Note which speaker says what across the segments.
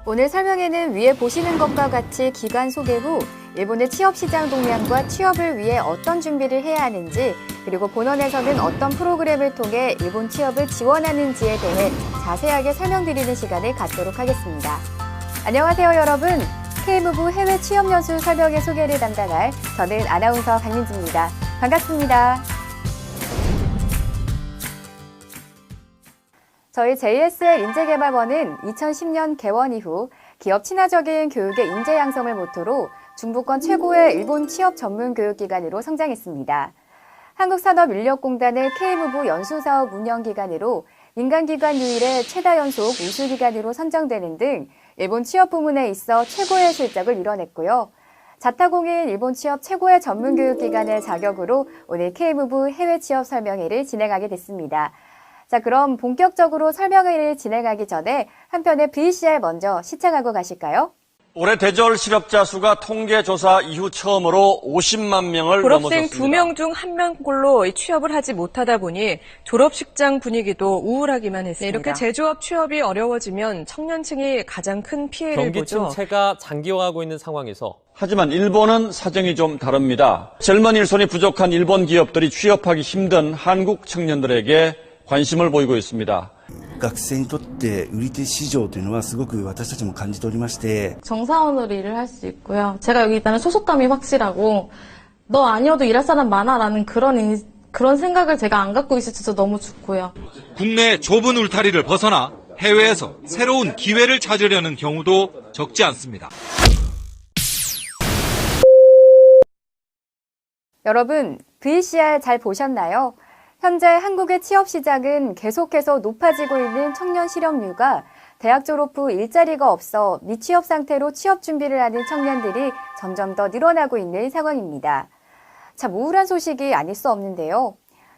Speaker 1: 오늘 설명에는 위에 보시는 것과 같이 기간 소개 후 일본의 취업시장 동향과 취업을 위해 어떤 준비를 해야 하는지, 그리고 본원에서는 어떤 프로그램을 통해 일본 취업을 지원하는지에 대해 자세하게 설명드리는 시간을 갖도록 하겠습니다. 안녕하세요, 여러분. K무브 해외 취업연수 설명회 소개를 담당할 저는 아나운서 강민지입니다. 반갑습니다. 저희 JSL 인재개발원은 2010년 개원 이후 기업 친화적인 교육의 인재 양성을 모토로 중부권 최고의 일본 취업 전문 교육기관으로 성장했습니다. 한국산업인력공단의 K무브 연수사업 운영기관으로 민간기관 유일의 최다 연속 우수기관으로 선정되는 등 일본 취업 부문에 있어 최고의 실적을 이뤄냈고요. 자타공인 일본 취업 최고의 전문 교육기관의 자격으로 오늘 K무브 해외 취업 설명회를 진행하게 됐습니다. 자, 그럼 본격적으로 설명회를 진행하기 전에 한편의 VCR 먼저 시청하고 가실까요?
Speaker 2: 올해 대졸 실업자 수가 통계조사 이후 처음으로 50만 명을
Speaker 3: 졸업생
Speaker 2: 넘어섰습니다.
Speaker 3: 2명 중 1명꼴로 취업을 하지 못하다 보니 졸업식장 분위기도 우울하기만 했습니다. 이렇게 제조업 취업이 어려워지면 청년층이 가장 큰 피해를
Speaker 4: 경기
Speaker 3: 보죠.
Speaker 4: 침체가 장기화하고 있는 상황에서
Speaker 2: 하지만 일본은 사정이 좀 다릅니다. 젊은 일손이 부족한 일본 기업들이 취업하기 힘든 한국 청년들에게 관심을 보이고 있습니다.
Speaker 5: 学生にとって売り手市場というのはすごく私たちも感じておりまして
Speaker 6: 정사원으로 일을 할 수 있고요. 제가 여기 있다는 소속감이 확실하고 너 아니어도 일할 사람 많아라는 그런 생각을 제가 안 갖고 있어서 너무 좋고요.
Speaker 7: 국내의 좁은 울타리를 벗어나 해외에서 새로운 기회를 찾으려는 경우도 적지 않습니다.
Speaker 1: 여러분, VCR 잘 보셨나요? 현재 한국의 취업 시장은 계속해서 높아지고 있는 청년 실업률과 대학 졸업 후 일자리가 없어 미취업 상태로 취업 준비를 하는 청년들이 점점 더 늘어나고 있는 상황입니다. 참 우울한 소식이 아닐 수 없는데요.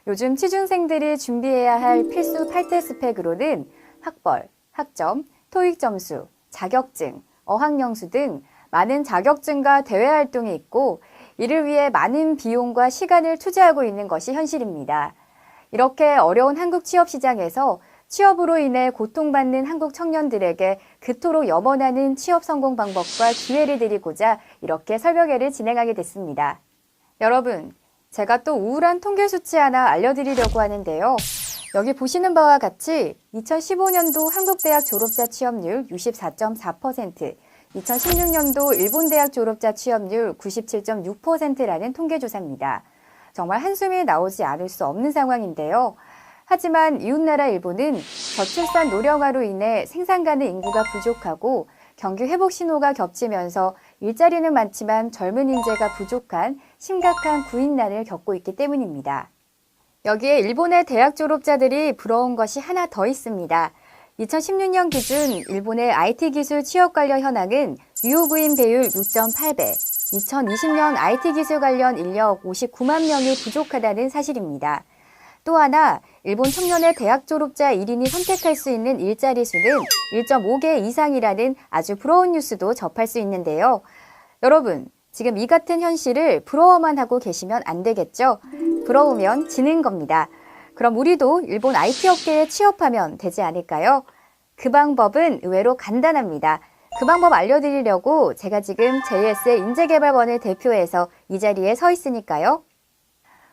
Speaker 1: 요즘 취준생들이 준비해야 할 필수 8대 스펙으로는 학벌, 학점, 토익 점수, 자격증, 어학연수 등 많은 자격증과 대외 활동이 있고 이를 위해 많은 비용과 시간을 투자하고 있는 것이 현실입니다. 이렇게 어려운 한국 취업 시장에서 취업으로 인해 고통받는 한국 청년들에게 그토록 염원하는 취업 성공 방법과 기회를 드리고자 이렇게 설명회를 진행하게 됐습니다. 여러분, 제가 또 우울한 통계 수치 하나 알려드리려고 하는데요. 여기 보시는 바와 같이 2015년도 한국 대학 졸업자 취업률 64.4%, 2016년도 일본 대학 졸업자 취업률 97.6%라는 통계조사입니다. 정말 한숨이 나오지 않을 수 없는 상황인데요. 하지만 이웃나라 일본은 저출산 노령화로 인해 생산 가능 인구가 부족하고 경기 회복 신호가 겹치면서 일자리는 많지만 젊은 인재가 부족한 심각한 구인난을 겪고 있기 때문입니다. 여기에 일본의 대학 졸업자들이 부러운 것이 하나 더 있습니다. 2016년 기준 일본의 IT 기술 취업 관련 현황은 유효구인 배율 6.8배, 2020년 IT 기술 관련 인력 59만 명이 부족하다는 사실입니다. 또 하나, 일본 청년의 대학 졸업자 1인이 선택할 수 있는 일자리 수는 1.5개 이상이라는 아주 부러운 뉴스도 접할 수 있는데요. 여러분, 지금 이 같은 현실을 부러워만 하고 계시면 안 되겠죠? 부러우면 지는 겁니다. 그럼 우리도 일본 IT 업계에 취업하면 되지 않을까요? 그 방법은 의외로 간단합니다. 그 방법 알려드리려고 제가 지금 JSL 인재개발원을 대표해서 이 자리에 서 있으니까요.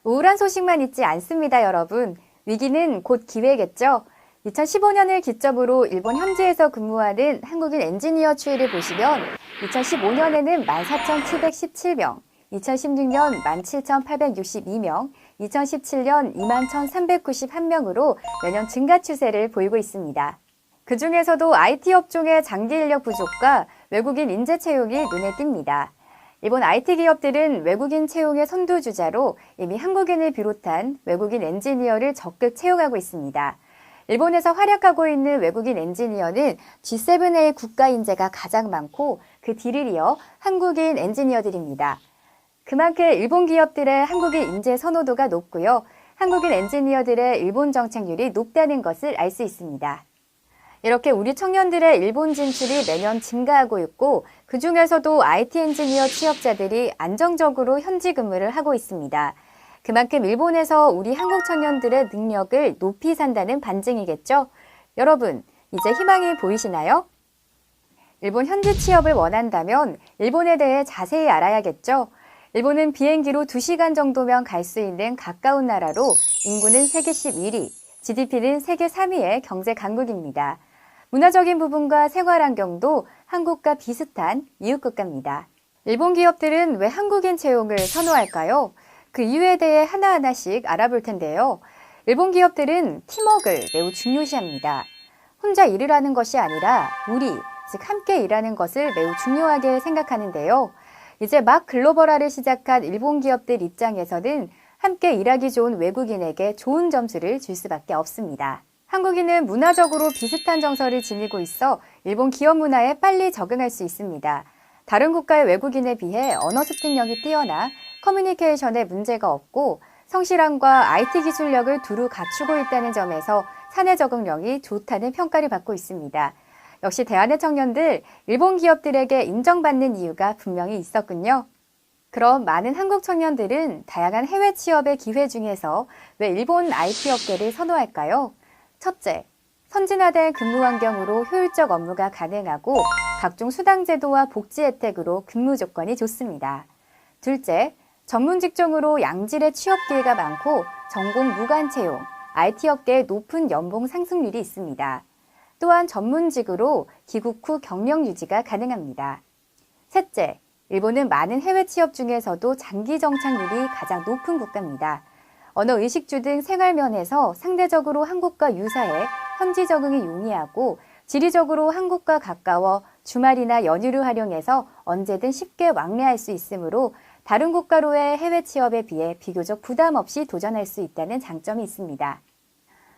Speaker 1: 우울한 소식만 있지 않습니다, 여러분. 위기는 곧 기회겠죠? 2015년을 기점으로 일본 현지에서 근무하는 한국인 엔지니어 추이를 보시면 2015년에는 14,717명, 2016년 17,862명, 2017년 21,391명으로 매년 증가 추세를 보이고 있습니다. 그 중에서도 IT 업종의 장기 인력 부족과 외국인 인재 채용이 눈에 띕니다. 일본 IT 기업들은 외국인 채용의 선두주자로 이미 한국인을 비롯한 외국인 엔지니어를 적극 채용하고 있습니다. 일본에서 활약하고 있는 외국인 엔지니어는 G7의 국가 인재가 가장 많고 그 뒤를 이어 한국인 엔지니어들입니다. 그만큼 일본 기업들의 한국인 인재 선호도가 높고요. 한국인 엔지니어들의 일본 정착률이 높다는 것을 알 수 있습니다. 이렇게 우리 청년들의 일본 진출이 매년 증가하고 있고 그중에서도 IT 엔지니어 취업자들이 안정적으로 현지 근무를 하고 있습니다. 그만큼 일본에서 우리 한국 청년들의 능력을 높이 산다는 반증이겠죠? 여러분, 이제 희망이 보이시나요? 일본 현지 취업을 원한다면 일본에 대해 자세히 알아야겠죠. 일본은 비행기로 2시간 정도면 갈 수 있는 가까운 나라로 인구는 세계 11위, GDP는 세계 3위의 경제 강국입니다. 문화적인 부분과 생활 환경도 한국과 비슷한 이웃 국가입니다. 일본 기업들은 왜 한국인 채용을 선호할까요? 그 이유에 대해 하나하나씩 알아볼 텐데요. 일본 기업들은 팀워크를 매우 중요시합니다. 혼자 일을 하는 것이 아니라 우리, 즉 함께 일하는 것을 매우 중요하게 생각하는데요. 이제 막 글로벌화를 시작한 일본 기업들 입장에서는 함께 일하기 좋은 외국인에게 좋은 점수를 줄 수밖에 없습니다. 한국인은 문화적으로 비슷한 정서를 지니고 있어 일본 기업 문화에 빨리 적응할 수 있습니다. 다른 국가의 외국인에 비해 언어 습득력이 뛰어나 커뮤니케이션에 문제가 없고 성실함과 IT 기술력을 두루 갖추고 있다는 점에서 사내 적응력이 좋다는 평가를 받고 있습니다. 역시 대한의 청년들, 일본 기업들에게 인정받는 이유가 분명히 있었군요. 그럼 많은 한국 청년들은 다양한 해외 취업의 기회 중에서 왜 일본 IT 업계를 선호할까요? 첫째, 선진화된 근무 환경으로 효율적 업무가 가능하고 각종 수당 제도와 복지 혜택으로 근무 조건이 좋습니다. 둘째, 전문 직종으로 양질의 취업 기회가 많고 전공 무관 채용, IT 업계의 높은 연봉 상승률이 있습니다. 또한 전문직으로 귀국 후 경력 유지가 가능합니다. 셋째, 일본은 많은 해외 취업 중에서도 장기 정착률이 가장 높은 국가입니다. 언어 의식주 등 생활 면에서 상대적으로 한국과 유사해 현지 적응이 용이하고 지리적으로 한국과 가까워 주말이나 연휴를 활용해서 언제든 쉽게 왕래할 수 있으므로 다른 국가로의 해외 취업에 비해 비교적 부담 없이 도전할 수 있다는 장점이 있습니다.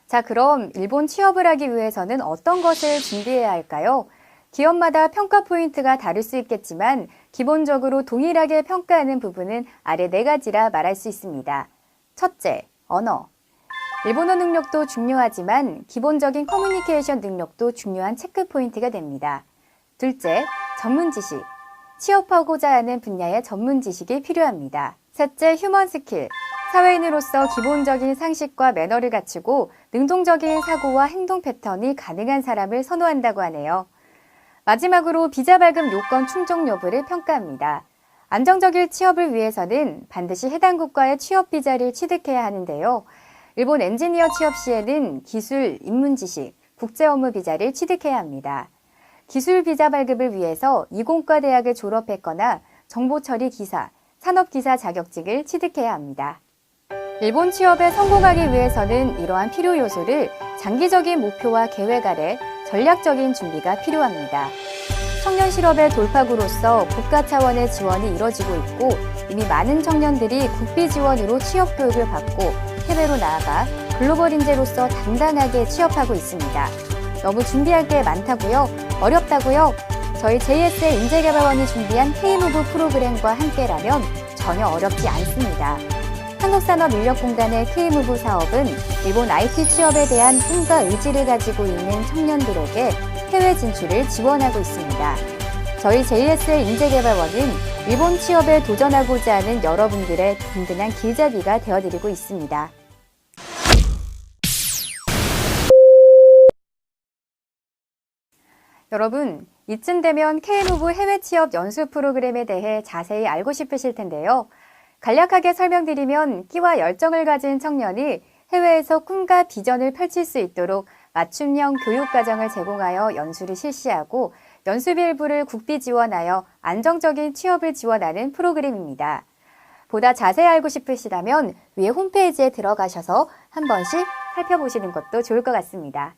Speaker 1: 자, 그럼 일본 취업을 하기 위해서는 어떤 것을 준비해야 할까요? 기업마다 평가 포인트가 다를 수 있겠지만 기본적으로 동일하게 평가하는 부분은 아래 4가지라 말할 수 있습니다. 첫째, 언어. 일본어 능력도 중요하지만 기본적인 커뮤니케이션 능력도 중요한 체크 포인트가 됩니다. 둘째, 전문 지식. 취업하고자 하는 분야의 전문 지식이 필요합니다. 셋째, 휴먼 스킬. 사회인으로서 기본적인 상식과 매너를 갖추고 능동적인 사고와 행동 패턴이 가능한 사람을 선호한다고 하네요. 마지막으로 비자 발급 요건 충족 여부를 평가합니다. 안정적인 취업을 위해서는 반드시 해당 국가의 취업 비자를 취득해야 하는데요. 일본 엔지니어 취업 시에는 기술, 입문 지식, 국제 업무 비자를 취득해야 합니다. 기술 비자 발급을 위해서 이공과 대학을 졸업했거나 정보 처리 기사, 산업 기사 자격증을 취득해야 합니다. 일본 취업에 성공하기 위해서는 이러한 필요 요소를 장기적인 목표와 계획 아래 전략적인 준비가 필요합니다. 청년 실업의 돌파구로서 국가 차원의 지원이 이뤄지고 있고 이미 많은 청년들이 국비 지원으로 취업 교육을 받고 해외로 나아가 글로벌 인재로서 당당하게 취업하고 있습니다. 너무 준비할 게 많다고요? 어렵다고요? 저희 JS의 인재개발원이 준비한 K무브 프로그램과 함께라면 전혀 어렵지 않습니다. 한국산업인력공단의 K무브 사업은 일본 IT 취업에 대한 꿈과 의지를 가지고 있는 청년들에게 해외 진출을 지원하고 있습니다. 저희 JS의 인재개발원은 일본 취업에 도전하고자 하는 여러분들의 든든한 길잡이가 되어드리고 있습니다. 여러분, 이쯤 되면 K무브 해외 취업 연수 프로그램에 대해 자세히 알고 싶으실 텐데요. 간략하게 설명드리면 끼와 열정을 가진 청년이 해외에서 꿈과 비전을 펼칠 수 있도록 맞춤형 교육과정을 제공하여 연수를 실시하고 연수비 일부를 국비 지원하여 안정적인 취업을 지원하는 프로그램입니다. 보다 자세히 알고 싶으시다면 위에 홈페이지에 들어가셔서 한 번씩 살펴보시는 것도 좋을 것 같습니다.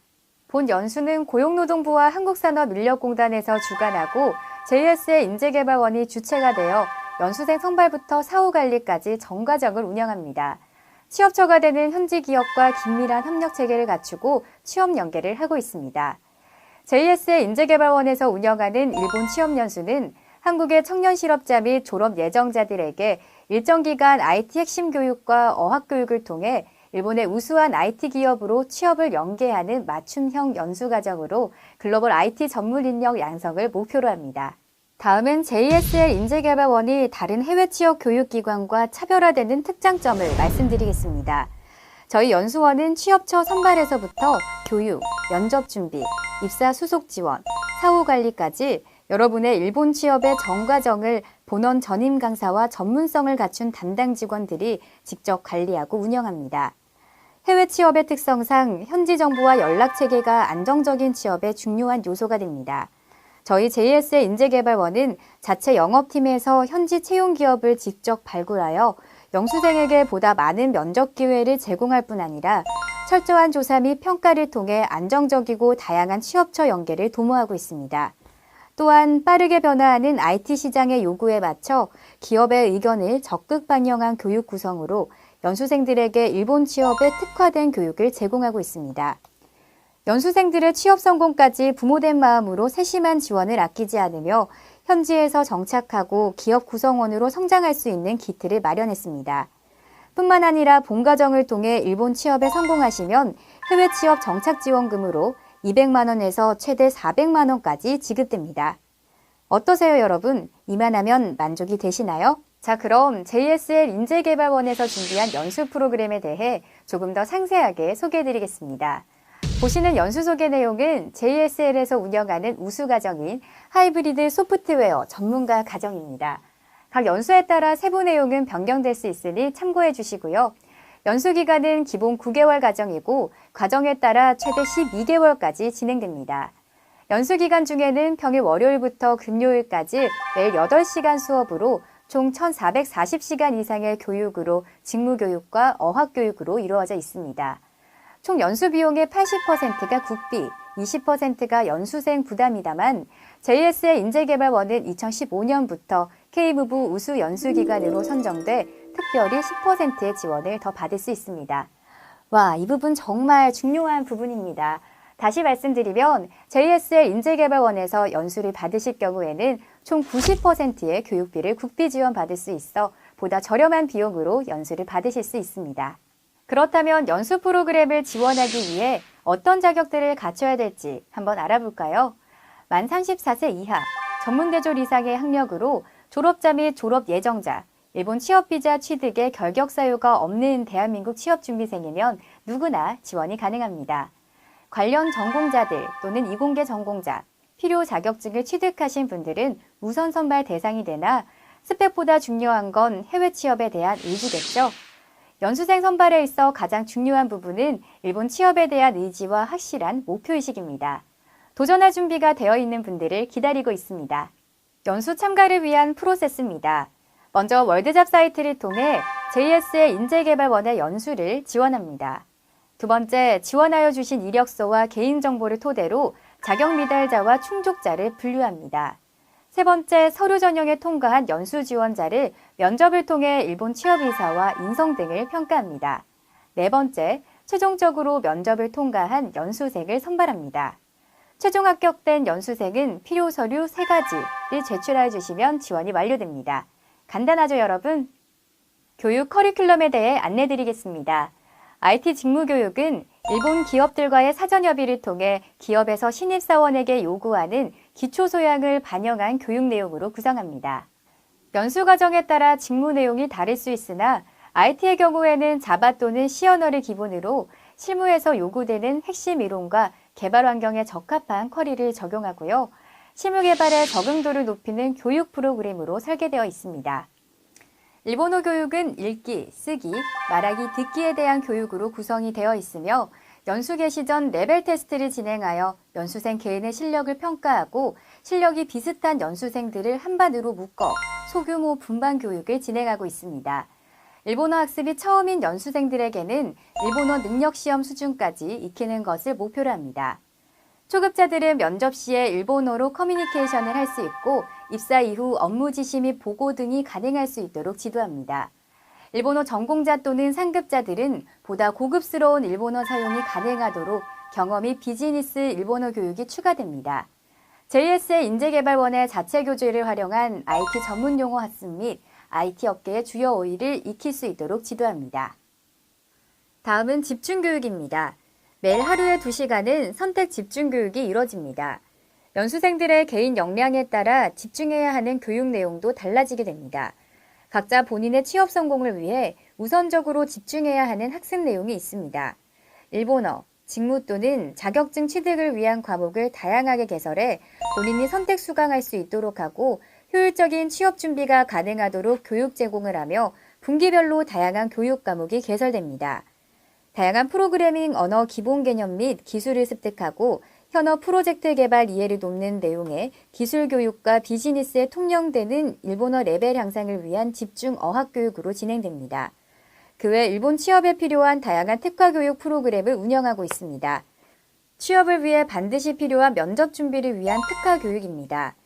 Speaker 1: 본 연수는 고용노동부와 한국산업인력공단에서 주관하고 JS의 인재개발원이 주체가 되어 연수생 선발부터 사후 관리까지 전 과정을 운영합니다. 취업처가 되는 현지 기업과 긴밀한 협력 체계를 갖추고 취업 연계를 하고 있습니다. JS의 인재개발원에서 운영하는 일본 취업 연수는 한국의 청년 실업자 및 졸업 예정자들에게 일정 기간 IT 핵심 교육과 어학 교육을 통해 일본의 우수한 IT 기업으로 취업을 연계하는 맞춤형 연수 과정으로 글로벌 IT 전문 인력 양성을 목표로 합니다. 다음은 JS의 인재개발원이 다른 해외 취업 교육기관과 차별화되는 특장점을 말씀드리겠습니다. 저희 연수원은 취업처 선발에서부터 교육, 면접 준비, 입사 수속 지원, 사후 관리까지 여러분의 일본 취업의 전과정을 본원 전임 강사와 전문성을 갖춘 담당 직원들이 직접 관리하고 운영합니다. 해외 취업의 특성상 현지 정보와 연락 체계가 안정적인 취업에 중요한 요소가 됩니다. 저희 JS의 인재개발원은 자체 영업팀에서 현지 채용 기업을 직접 발굴하여 영수생에게 보다 많은 면접 기회를 제공할 뿐 아니라 철저한 조사 및 평가를 통해 안정적이고 다양한 취업처 연계를 도모하고 있습니다. 또한 빠르게 변화하는 IT 시장의 요구에 맞춰 기업의 의견을 적극 반영한 교육 구성으로 연수생들에게 일본 취업에 특화된 교육을 제공하고 있습니다. 연수생들의 취업 성공까지 부모된 마음으로 세심한 지원을 아끼지 않으며 현지에서 정착하고 기업 구성원으로 성장할 수 있는 기틀을 마련했습니다. 뿐만 아니라 본과정을 통해 일본 취업에 성공하시면 해외 취업 정착 지원금으로 200만 원에서 최대 400만 원까지 지급됩니다. 어떠세요, 여러분? 이만하면 만족이 되시나요? 자, 그럼 JSL 인재개발원에서 준비한 연수 프로그램에 대해 조금 더 상세하게 소개해드리겠습니다. 보시는 연수 소개 내용은 JSL에서 운영하는 우수과정인 하이브리드 소프트웨어 전문가 과정입니다. 각 연수에 따라 세부 내용은 변경될 수 있으니 참고해 주시고요. 연수 기간은 기본 9개월 과정이고 과정에 따라 최대 12개월까지 진행됩니다. 연수 기간 중에는 평일 월요일부터 금요일까지 매일 8시간 수업으로 총 1,440시간 이상의 교육으로 직무교육과 어학교육으로 이루어져 있습니다. 총 연수 비용의 80%가 국비, 20%가 연수생 부담이다만 JS의 인재개발원은 2015년부터 K부부 우수 연수기관으로 선정돼 특별히 10%의 지원을 더 받을 수 있습니다. 와, 이 부분 정말 중요한 부분입니다. 다시 말씀드리면 JSL 인재개발원에서 연수를 받으실 경우에는 총 90%의 교육비를 국비 지원 받을 수 있어 보다 저렴한 비용으로 연수를 받으실 수 있습니다. 그렇다면 연수 프로그램을 지원하기 위해 어떤 자격들을 갖춰야 될지 한번 알아볼까요? 만 34세 이하, 전문대졸 이상의 학력으로 졸업자 및 졸업 예정자, 일본 취업비자 취득에 결격 사유가 없는 대한민국 취업준비생이면 누구나 지원이 가능합니다. 관련 전공자들 또는 이공계 전공자, 필요 자격증을 취득하신 분들은 우선 선발 대상이 되나 스펙보다 중요한 건 해외 취업에 대한 의지겠죠. 연수생 선발에 있어 가장 중요한 부분은 일본 취업에 대한 의지와 확실한 목표의식입니다. 도전할 준비가 되어 있는 분들을 기다리고 있습니다. 연수 참가를 위한 프로세스입니다. 먼저 월드잡 사이트를 통해 JS의 인재개발원의 연수를 지원합니다. 두 번째, 지원하여 주신 이력서와 개인정보를 토대로 자격 미달자와 충족자를 분류합니다. 세 번째, 서류 전형에 통과한 연수 지원자를 면접을 통해 일본 취업이사와 인성 등을 평가합니다. 네 번째, 최종적으로 면접을 통과한 연수생을 선발합니다. 최종 합격된 연수생은 필요 서류 3가지를 제출해 주시면 지원이 완료됩니다. 간단하죠, 여러분? 교육 커리큘럼에 대해 안내드리겠습니다. IT 직무교육은 일본 기업들과의 사전협의를 통해 기업에서 신입사원에게 요구하는 기초소양을 반영한 교육 내용으로 구성합니다. 연수 과정에 따라 직무 내용이 다를 수 있으나 IT의 경우에는 자바 또는 C 언어를 기본으로 실무에서 요구되는 핵심 이론과 개발 환경에 적합한 쿼리를 적용하고요. 실무 개발의 적응도를 높이는 교육 프로그램으로 설계되어 있습니다. 일본어 교육은 읽기, 쓰기, 말하기, 듣기에 대한 교육으로 구성이 되어 있으며 연수 개시 전 레벨 테스트를 진행하여 연수생 개인의 실력을 평가하고 실력이 비슷한 연수생들을 한반으로 묶어 소규모 분반 교육을 진행하고 있습니다. 일본어 학습이 처음인 연수생들에게는 일본어 능력 시험 수준까지 익히는 것을 목표로 합니다. 초급자들은 면접 시에 일본어로 커뮤니케이션을 할 수 있고 입사 이후 업무 지시 및 보고 등이 가능할 수 있도록 지도합니다. 일본어 전공자 또는 상급자들은 보다 고급스러운 일본어 사용이 가능하도록 경험 및 비즈니스 일본어 교육이 추가됩니다. JS의 인재개발원의 자체 교재를 활용한 IT 전문 용어 학습 및 IT 업계의 주요 어휘를 익힐 수 있도록 지도합니다. 다음은 집중교육입니다. 매일 하루에 2시간은 선택 집중교육이 이뤄집니다. 연수생들의 개인 역량에 따라 집중해야 하는 교육 내용도 달라지게 됩니다. 각자 본인의 취업 성공을 위해 우선적으로 집중해야 하는 학습 내용이 있습니다. 일본어, 직무 또는 자격증 취득을 위한 과목을 다양하게 개설해 본인이 선택 수강할 수 있도록 하고 효율적인 취업 준비가 가능하도록 교육 제공을 하며 분기별로 다양한 교육 과목이 개설됩니다. 다양한 프로그래밍 언어 기본 개념 및 기술을 습득하고 현업 프로젝트 개발 이해를 돕는 내용의 기술 교육과 비즈니스에 통용되는 일본어 레벨 향상을 위한 집중 어학 교육으로 진행됩니다. 그 외 일본 취업에 필요한 다양한 특화 교육 프로그램을 운영하고 있습니다. 취업을 위해 반드시 필요한 면접 준비를 위한 특화 교육입니다.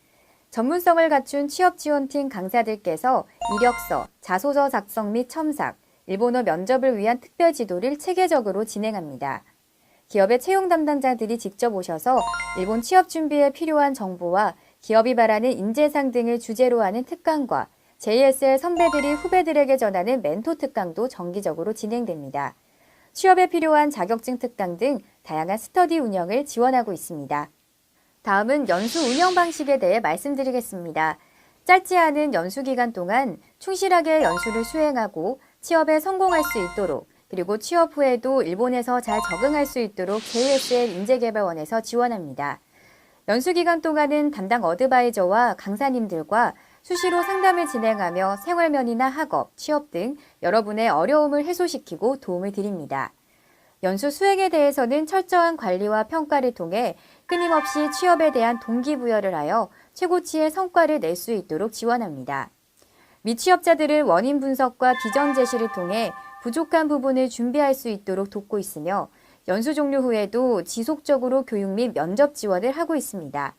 Speaker 1: 전문성을 갖춘 취업지원팀 강사들께서 이력서, 자소서 작성 및 첨삭, 일본어 면접을 위한 특별 지도를 체계적으로 진행합니다. 기업의 채용 담당자들이 직접 오셔서 일본 취업 준비에 필요한 정보와 기업이 바라는 인재상 등을 주제로 하는 특강과 JSL 선배들이 후배들에게 전하는 멘토 특강도 정기적으로 진행됩니다. 취업에 필요한 자격증 특강 등 다양한 스터디 운영을 지원하고 있습니다. 다음은 연수 운영 방식에 대해 말씀드리겠습니다. 짧지 않은 연수 기간 동안 충실하게 연수를 수행하고 취업에 성공할 수 있도록 그리고 취업 후에도 일본에서 잘 적응할 수 있도록 JSL 인재개발원에서 지원합니다. 연수 기간 동안은 담당 어드바이저와 강사님들과 수시로 상담을 진행하며 생활면이나 학업, 취업 등 여러분의 어려움을 해소시키고 도움을 드립니다. 연수 수행에 대해서는 철저한 관리와 평가를 통해 끊임없이 취업에 대한 동기부여를 하여 최고치의 성과를 낼 수 있도록 지원합니다. 미취업자들은 원인 분석과 비전 제시를 통해 부족한 부분을 준비할 수 있도록 돕고 있으며 연수 종료 후에도 지속적으로 교육 및 면접 지원을 하고 있습니다.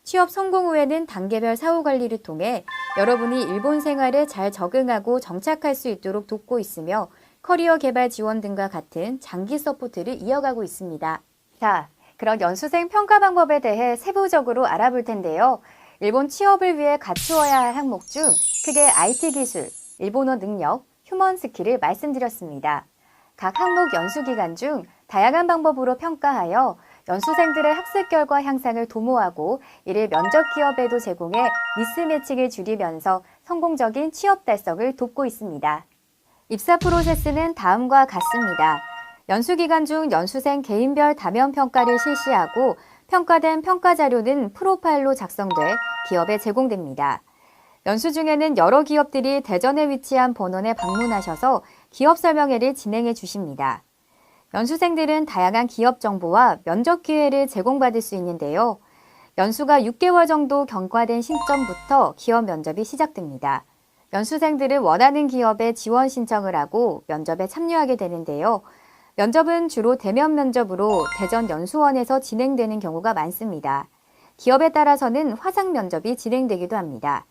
Speaker 1: 취업 성공 후에는 단계별 사후 관리를 통해 여러분이 일본 생활에 잘 적응하고 정착할 수 있도록 돕고 있으며 커리어 개발 지원 등과 같은 장기 서포트를 이어가고 있습니다. 자, 그럼 연수생 평가 방법에 대해 세부적으로 알아볼 텐데요. 일본 취업을 위해 갖추어야 할 항목 중 크게 IT 기술, 일본어 능력, 휴먼 스킬을 말씀드렸습니다. 각 항목 연수 기간 중 다양한 방법으로 평가하여 연수생들의 학습 결과 향상을 도모하고 이를 면접 기업에도 제공해 미스매칭을 줄이면서 성공적인 취업 달성을 돕고 있습니다. 입사 프로세스는 다음과 같습니다. 연수 기간 중 연수생 개인별 다면 평가를 실시하고 평가된 평가 자료는 프로파일로 작성돼 기업에 제공됩니다. 연수 중에는 여러 기업들이 대전에 위치한 본원에 방문하셔서 기업 설명회를 진행해 주십니다. 연수생들은 다양한 기업 정보와 면접 기회를 제공받을 수 있는데요. 연수가 6개월 정도 경과된 시점부터 기업 면접이 시작됩니다. 연수생들은 원하는 기업에 지원 신청을 하고 면접에 참여하게 되는데요. 면접은 주로 대면 면접으로 대전 연수원에서 진행되는 경우가 많습니다. 기업에 따라서는 화상 면접이 진행되기도 합니다.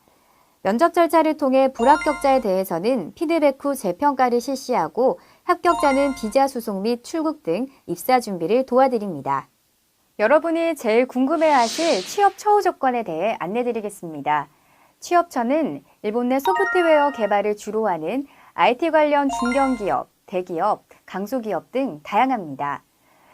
Speaker 1: 면접 절차를 통해 불합격자에 대해서는 피드백 후 재평가를 실시하고 합격자는 비자 수송 및 출국 등 입사 준비를 도와드립니다. 여러분이 제일 궁금해하실 취업 처우 조건에 대해 안내드리겠습니다. 취업처는 일본 내 소프트웨어 개발을 주로 하는 IT 관련 중견기업, 대기업, 강소기업 등 다양합니다.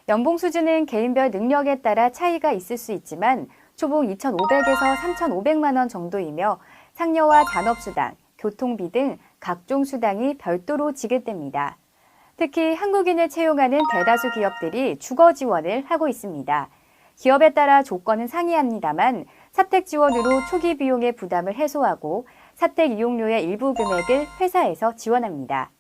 Speaker 1: 연봉 수준은 개인별 능력에 따라 차이가 있을 수 있지만 초봉 2,500에서 3,500만 원 정도이며 상여와 잔업수당, 교통비 등 각종 수당이 별도로 지급됩니다. 특히 한국인을 채용하는 대다수 기업들이 주거 지원을 하고 있습니다. 기업에 따라 조건은 상이합니다만 사택 지원으로 초기 비용의 부담을 해소하고 사택 이용료의 일부 금액을 회사에서 지원합니다.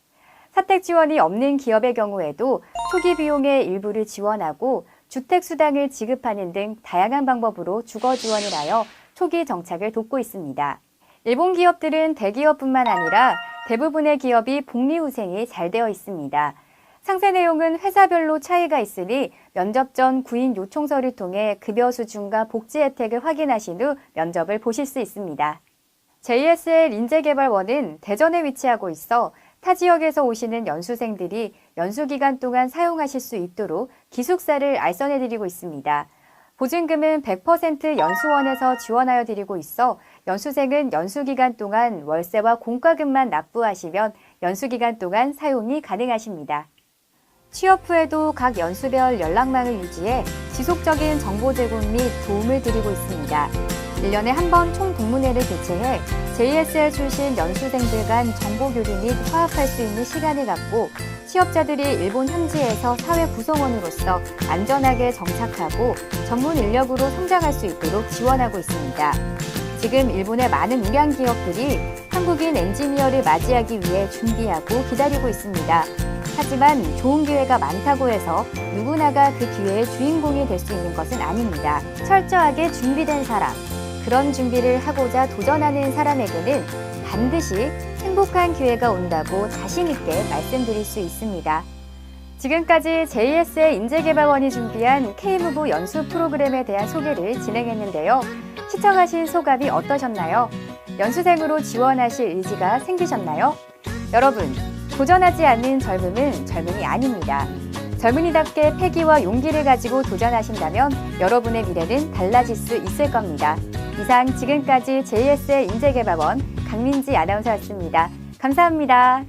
Speaker 1: 사택 지원이 없는 기업의 경우에도 초기 비용의 일부를 지원하고 주택 수당을 지급하는 등 다양한 방법으로 주거 지원을 하여 초기 정착을 돕고 있습니다. 일본 기업들은 대기업뿐만 아니라 대부분의 기업이 복리후생이 잘 되어 있습니다. 상세 내용은 회사별로 차이가 있으니 면접 전 구인 요청서를 통해 급여 수준과 복지 혜택을 확인하신 후 면접을 보실 수 있습니다. JSL 인재개발원은 대전에 위치하고 있어 타 지역에서 오시는 연수생들이 연수 기간 동안 사용하실 수 있도록 기숙사를 알선해드리고 있습니다. 보증금은 100% 연수원에서 지원하여 드리고 있어 연수생은 연수 기간 동안 월세와 공과금만 납부하시면 연수 기간 동안 사용이 가능하십니다. 취업 후에도 각 연수별 연락망을 유지해 지속적인 정보 제공 및 도움을 드리고 있습니다. 1년에 한 번 총동문회를 개최해 JSL 출신 연수생들 간 정보 교류 및 화합할 수 있는 시간을 갖고 취업자들이 일본 현지에서 사회 구성원으로서 안전하게 정착하고 전문 인력으로 성장할 수 있도록 지원하고 있습니다. 지금 일본의 많은 우량 기업들이 한국인 엔지니어를 맞이하기 위해 준비하고 기다리고 있습니다. 하지만 좋은 기회가 많다고 해서 누구나가 그 기회의 주인공이 될 수 있는 것은 아닙니다. 철저하게 준비된 사람, 그런 준비를 하고자 도전하는 사람에게는 반드시 행복한 기회가 온다고 자신 있게 말씀드릴 수 있습니다. 지금까지 JS의 인재개발원이 준비한 K무브 연수 프로그램에 대한 소개를 진행했는데요. 시청하신 소감이 어떠셨나요? 연수생으로 지원하실 의지가 생기셨나요? 여러분, 도전하지 않는 젊음은 젊음이 아닙니다. 젊은이답게 패기와 용기를 가지고 도전하신다면 여러분의 미래는 달라질 수 있을 겁니다. 이상 지금까지 JS의 인재개발원 강민지 아나운서였습니다. 감사합니다.